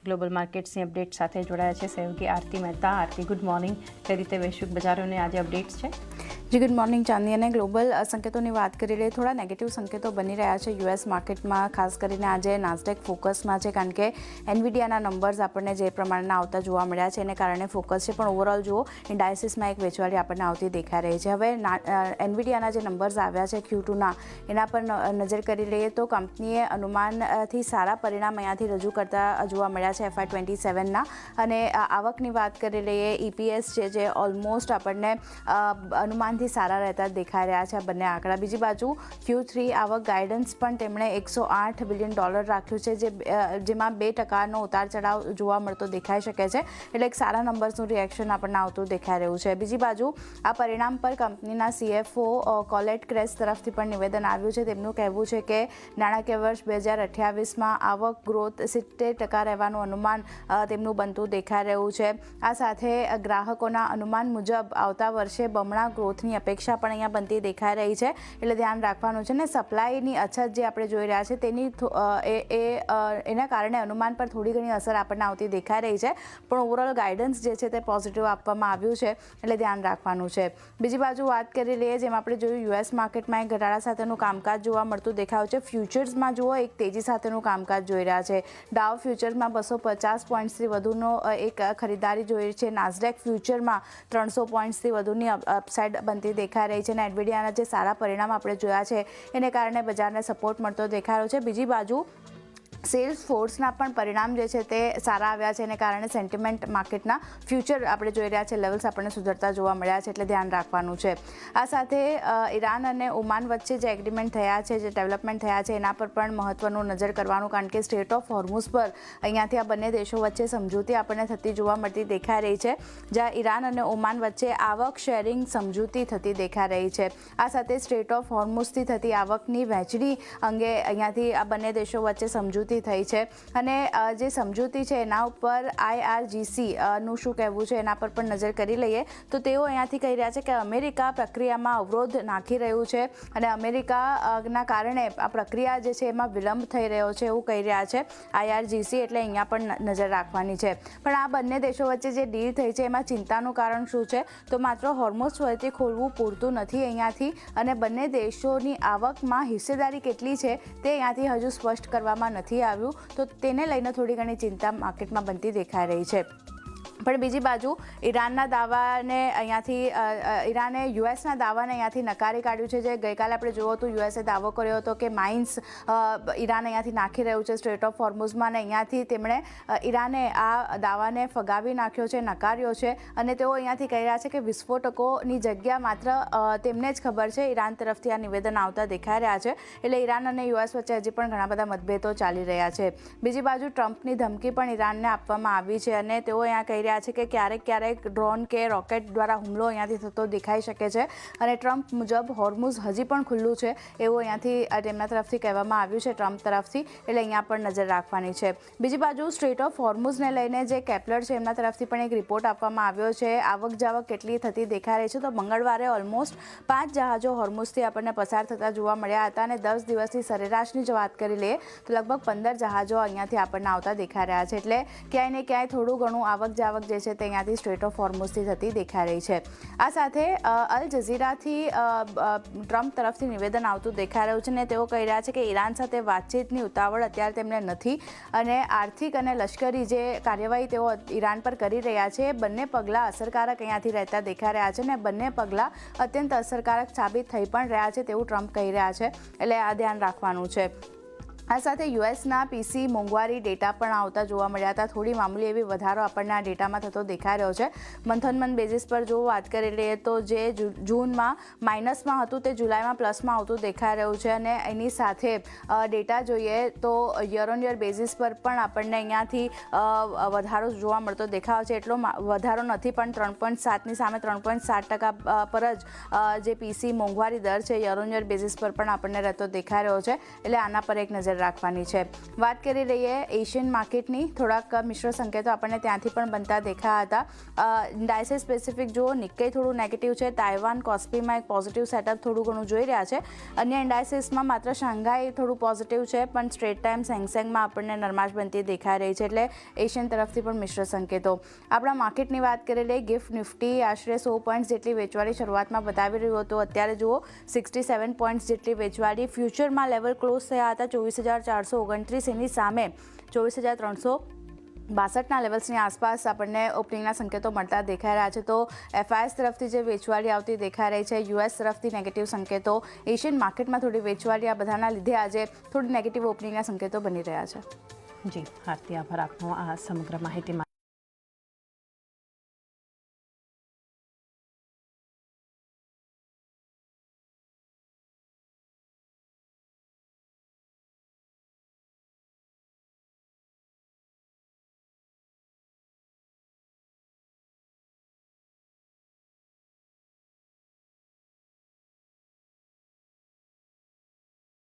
Global માર્કેટ્સની update સાથે જોડાયા છે સહયોગી આરતી મહેતા. આરતી, ગુડ મોર્નિંગ. કઈ રીતે વૈશ્વિક બજારોને આજે અપડેટ્સ છે? જી ગુડ મોર્નિંગ ચાંદી. અને ગ્લોબલ સંકેતોની વાત કરી લઈએ, થોડા નેગેટિવ સંકેતો બની રહ્યા છે યુએસ માર્કેટમાં. ખાસ કરીને આજે નાસ્ડેક ફોકસમાં છે, કારણ કે એનવીડિયાના નંબર્સ આપણને જે પ્રમાણના આવતા જોવા મળ્યા છે એને કારણે ફોકસ છે. પણ ઓવરઓલ જુઓ, ઇન્ડાયસિસમાં એક વેચવાળી આપણને આવતી દેખાઈ રહી છે. હવે એનવીડિયાના જે નંબર્સ આવ્યા છે Q2ના, એના પર નજર કરી લઈએ તો કંપનીએ અનુમાનથી સારા પરિણામ અહીંયાથી રજૂ કરતા જોવા મળ્યા છે FY27ના. અને આવકની વાત કરી લઈએ, EPS છે જે ઓલમોસ્ટ આપણને અનુમાનથી સારા રહેતા દેખાઈ રહ્યા છે આ બંને આંકડા. બીજી બાજુ Q3 આવક ગાઈડન્સ પણ તેમણે $108 બિલિયન રાખ્યું છે, જેમાં 2% ઉતાર ચઢાવ જોવા મળતો દેખાઈ શકે છે. એટલે એક સારા નંબર્સનું રિએક્શન આપણને આવતું દેખાઈ રહ્યું છે. બીજી બાજુ આ પરિણામ પર કંપનીના CFO કોલેટ ક્રેસ તરફથી પણ નિવેદન આવ્યું છે. તેમનું કહેવું છે કે નાણાકીય વર્ષ 2028માં આવક ગ્રોથ 70% રહેવાનું અનુમાન તેમનું બનતું દેખાઈ રહ્યું છે. આ સાથે ગ્રાહકોના અનુમાન મુજબ આવતા વર્ષે બમણા ગ્રોથની અપેક્ષા પણ અહીંયા બનતી દેખાઈ રહી છે. એટલે ધ્યાન રાખવાનું છે. ને સપ્લાયની અછત જે આપણે જોઈ રહ્યા છે તેની એના કારણે અનુમાન પર થોડી ઘણી અસર આપણને આવતી દેખાઈ રહી છે. પણ ઓવરઓલ ગાઈડન્સ જે છે તે પોઝિટિવ આપવામાં આવ્યું છે, એટલે ધ્યાન રાખવાનું છે. બીજી બાજુ વાત કરી લઈએ, જેમ આપણે જોયું યુએસ માર્કેટમાં એક ઘટાડા સાથેનું કામકાજ જોવા મળતું દેખાયું છે. ફ્યુચર્સમાં જુઓ, એક તેજી સાથેનું કામકાજ જોઈ રહ્યા છે. ડાવ ફ્યુચરમાં 250 પોઈન્ટ્સથી વધુનો એક ખરીદારી જોઈ છે. નાસ્ડેક ફ્યુચરમાં 300 પોઈન્ટ્સથી વધુની અપસાઇડ બનતી દેખાઈ રહી છે. અને એનવીડિયાના જે સારા પરિણામ આપણે જોયા છે એને કારણે બજારને સપોર્ટ મળતો દેખાયો છે. બીજી બાજુ સેલ્સ ફોર્સના પણ પરિણામ જે છે તે સારા આવ્યા છે, એને કારણે સેન્ટિમેન્ટ માર્કેટના ફ્યુચર આપણે જોઈ રહ્યા છે લેવલ્સ આપણને સુધરતા જોવા મળ્યા છે, એટલે ધ્યાન રાખવાનું છે. આ સાથે ઈરાન અને ઓમાન વચ્ચે જે એગ્રીમેન્ટ થયા છે, જે ડેવલપમેન્ટ થયા છે, એના પર પણ મહત્વનું નજર કરવાનું, કારણ કે સ્ટ્રેટ ઓફ હોર્મુઝ પર અહીંયાથી આ બંને દેશો વચ્ચે સમજૂતી આપણને થતી જોવા મળતી દેખાઈ રહી છે, જ્યાં ઈરાન અને ઓમાન વચ્ચે આવક શેરિંગ સમજૂતી થતી દેખાઈ રહી છે. આ સાથે સ્ટ્રેટ ઓફ હોર્મુઝથી થતી આવકની વહેંચણી અંગે અહીંયાથી આ બંને દેશો વચ્ચે સમજૂતી થઈ છે. અને જે સમજૂતી છે એના ઉપર IRGC નું શું કહેવું છે એના પર પણ નજર કરી લઈએ તો તેઓ અહીંયાથી કહી રહ્યા છે કે અમેરિકા પ્રક્રિયામાં અવરોધ નાખી રહ્યું છે અને અમેરિકાના કારણે આ પ્રક્રિયા જે છે એમાં વિલંબ થઈ રહ્યો છે એવું કહી રહ્યા છે IRGC. એટલે અહીંયા પણ નજર રાખવાની છે. પણ આ બંને દેશો વચ્ચે જે ડીલ થઈ છે એમાં ચિંતાનું કારણ શું છે, તો માત્ર હોર્મુઝ ફરીથી ખોલવું પૂરતું નથી અહીંયાથી, અને બંને દેશોની આવકમાં હિસ્સેદારી કેટલી છે તે અહીંયાથી હજુ સ્પષ્ટ કરવામાં નથી આવ્યું, તો તેને લઈને થોડી ઘણી ચિંતા માર્કેટમાં બનતી દેખાઈ રહી છે. પણ બીજી બાજુ ઈરાનના દાવાને ઈરાને યુએસના દાવાને અહીંયાથી નકારી કાઢ્યું છે. જે ગઈકાલે આપણે જોયું હતું, યુએસે દાવો કર્યો હતો કે માઇન્સ ઈરાન અહીંયાથી નાખી રહ્યું છે સ્ટ્રેટ ઓફ હોર્મુઝમાં, અને અહીંયાથી તેમણે ઈરાને આ દાવાને ફગાવી નાખ્યો છે, નકાર્યો છે. અને તેઓ અહીંયાથી કહી રહ્યા છે કે વિસ્ફોટકોની જગ્યા માત્ર તેમને જ ખબર છે. ઈરાન તરફથી આ નિવેદન આવતા દેખાઈ રહ્યા છે. એટલે ઈરાન અને યુએસ વચ્ચે હજી પણ ઘણા બધા મતભેદો ચાલી રહ્યા છે. બીજી બાજુ ટ્રમ્પની ધમકી પણ ઈરાનને આપવામાં આવી છે, અને તેઓ અહીંયા કહી રહ્યા છે કે ક્યારેક ડ્રોન કે રોકેટ દ્વારા હુમલો અહીંયાથી થતો દેખાઈ શકે છે. અને ટ્રમ્પ મુજબ હોર્મુઝ હજી પણ ખુલ્લું છે એવું અહીંયાથી તેમના તરફથી કહેવામાં આવ્યું છે, ટ્રમ્પ તરફથી. એટલે અહીંયા પણ નજર રાખવાની છે. બીજી બાજુ સ્ટ્રેટ ઓફ હોર્મુઝને લઈને જે કેપ્લર છે એમના તરફથી પણ એક રિપોર્ટ આપવામાં આવ્યો છે. આવક જાવક કેટલી થતી દેખાઈ રહી છે, તો મંગળવારે ઓલમોસ્ટ 5 જહાજો હોર્મુઝથી આપણને પસાર થતા જોવા મળ્યા હતા. અને 10 દિવસની સરેરાશની જો વાત કરી લઈએ તો લગભગ 15 જહાજો અહીંયાથી આપણને આવતા દેખાઈ રહ્યા છે. એટલે ક્યાંય ને ક્યાંય થોડું ઘણું આવક જાવક જે છે તે અહીંયાથી સ્ટ્રેટ ઓફ હોર્મુઝથી થતી દેખાઈ રહી છે. આ સાથે અલ જઝીરાથી ટ્રમ્પ તરફથી નિવેદન આવતું દેખાઈ રહ્યું છે, અને તેઓ કહી રહ્યા છે કે ઈરાન સાથે વાતચીતની ઉતાવળ અત્યારે તેમને નથી, અને આર્થિક અને લશ્કરી જે કાર્યવાહી તેઓ ઈરાન પર કરી રહ્યા છે, બંને પગલાં અસરકારક અહીંયાથી રહેતા દેખાઈ રહ્યા છે, અને બંને પગલાં અત્યંત અસરકારક સાબિત થઈ પણ રહ્યા છે તેવું ટ્રમ્પ કહી રહ્યા છે. એટલે આ ધ્યાન રાખવાનું છે. આ સાથે યુએસના PC મોંઘવારી ડેટા પણ આવતા જોવા મળ્યા હતા. થોડી મામૂલી એવી વધારો આપણને આ ડેટામાં થતો દેખાઈ રહ્યો છે. મંથ બેઝિસ પર જો વાત કરી લઈએ તો જે જૂનમાં માઇનસમાં હતું તે જુલાઈમાં પ્લસમાં આવતું દેખાઈ રહ્યું છે. અને એની સાથે ડેટા જોઈએ તો યર ઓન યર બેઝિસ પર પણ આપણને અહીંયાથી વધારો જોવા મળતો દેખાયો છે. એટલો વધારો નથી, પણ 3.7ની સામે 3.7% પર જ જે PC મોંઘવારી દર છે યર ઓન યર બેઝિસ પર પણ આપણને રહેતો દેખાઈ રહ્યો છે. એટલે આના પર એક નજર રાખવાની છે. વાત કરી લઈએ એશિયન માર્કેટની, થોડાક મિશ્ર સંકેતો આપણને ત્યાંથી પણ બનતા દેખાયા હતા. ડાયસે સ્પેસિફિક જુઓ, નિક્કેઈ થોડું નેગેટિવ છે, તાઇવાન કોસ્પીમાં એક પોઝિટિવ સેટઅપ થોડું ઘણું જોઈ રહ્યા છે. અન્ય ઇન્ડાઇસીસમાં માત્ર શાંઘાઈ થોડું પોઝિટિવ છે, પણ સ્ટ્રેટ ટાઈમ સેંગસેંગમાં આપણને નરમાશ બનતી દેખાઈ રહી છે, એટલે એશિયન તરફથી પણ મિશ્ર સંકેતો. આપણા માર્કેટની વાત કરી લઈએ, ગિફ્ટ નિફ્ટી આશરે 100 પોઈન્ટ્સ જેટલી વેચવાળી શરૂઆતમાં બતાવી રહ્યું હતું, અત્યારે જુઓ 67 પોઈન્ટ્સ જેટલી વેચવાળી. ફ્યુચરમાં લેવલ ક્લોઝ થયા હતા 24,429, એની સામે 24,362ના લેવલ્સની આસપાસ આપણને ઓપનિંગના સંકેતો મળતા દેખાઈ રહ્યા છે. તો FIS તરફથી જે વેચવાળી આવતી દેખાઈ રહી છે, US તરફથી નેગેટિવ સંકેતો, એશિયન માર્કેટમાં થોડી વેચવાળી, આ બધાના લીધે આજે થોડી નેગેટિવ ઓપનિંગના સંકેતો બની રહ્યા છે. જી આરતી, આભાર આપનો આ સમગ્ર માહિતી